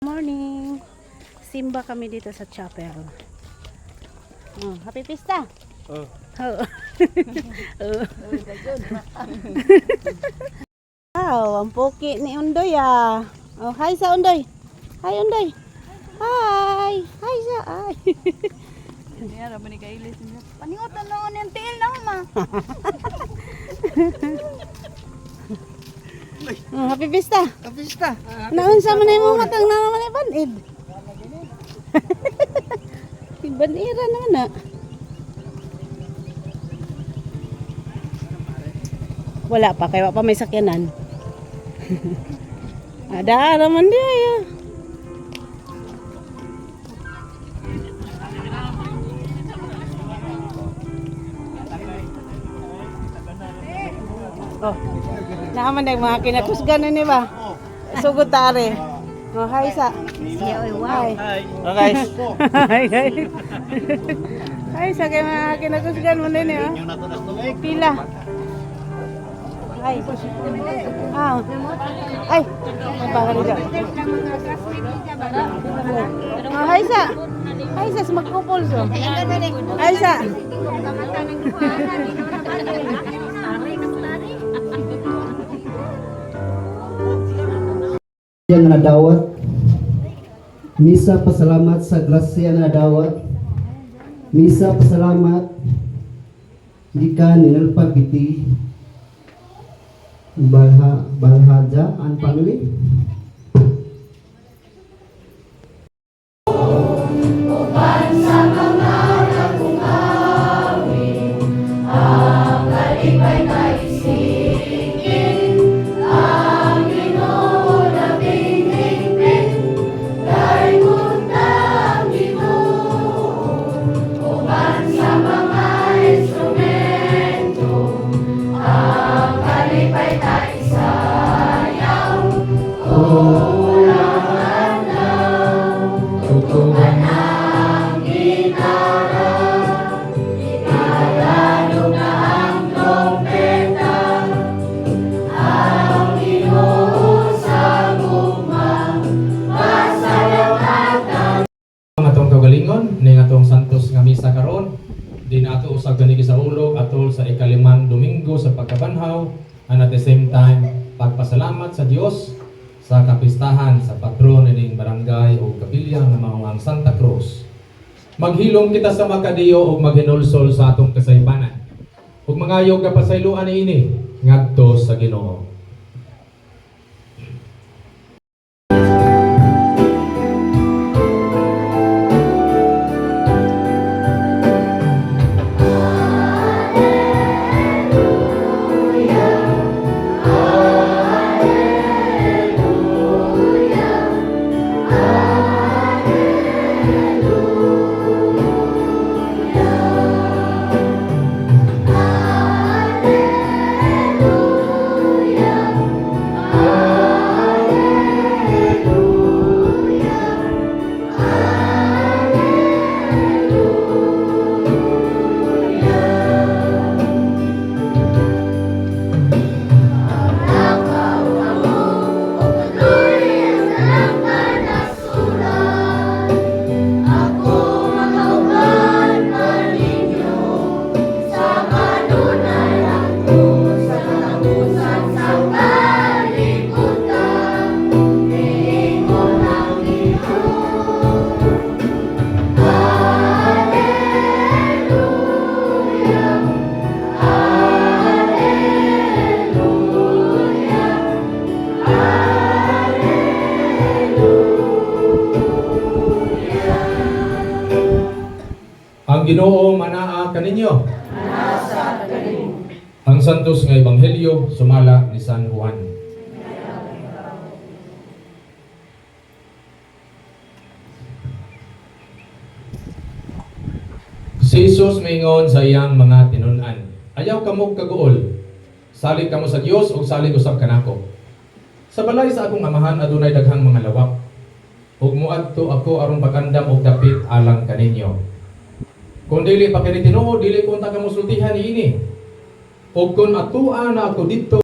Morning. Simba kami dito sa chapel. Oh, happy pista. Oh. Oh. Wow, ang poki ni Undoy ah. Oh, hi sa Undoy. Hi Undoy. Hi. Hi sa ay. Hindi ara ba ni kailis niya. Paningotan na yung tiil na ma. Oh, happy pista. Happy pista. Naunsa man ay mo matang na naman ay banid. Banira naman na. Wala pa, kaya pa may sakyanan. Ada naman dia ya. Oh, naaman na mga kinakusgan na ni ba? Sugod tare. Oh, hi sa. Siya oy wow. Hi. Okay. Hi. Hi sa kay mga kinakusgan mo din eh. Pila. Ay. Ah. Ay. Mabangan dyan. Oh, hi sa. Hi sa magkupol so. Hi sa. Yang nadawat misa pasalamat sa grasya na nadawat misa pasalamat jika ninalpag iti balhaja and family. Atong kaugalingon ning atong santos nga misa karon din ato usab gani sa ulog atol sa ikalimang Domingo sa pagkabanhaw and at the same time pagpasalamat sa Dios sa kapistahan sa patron ining barangay o kabilya nga mao ang Santa Cruz. Maghilom kita sa makadiyo ug maghinulsol sa atong kasaypanan. Ug mangayog ka pasayloan ini ngadto sa Ginoo. Ang Ginoo manaa kaninyo. Ang santos nga ebanghelyo sumala ni San Juan. Si Jesus maingon sa iyang mga tinun-an, ayaw kamo kaguol. Salig kamo sa Dios ug salig usab kanako. Sa balay sa akong amahan adunay daghang mga lawak. Ug moadto ako aron pagandam og dapit alang kaninyo. Kung dili pa kini Tinoo, dili ko ta kamusultihan niini. O kung atuan na ako dito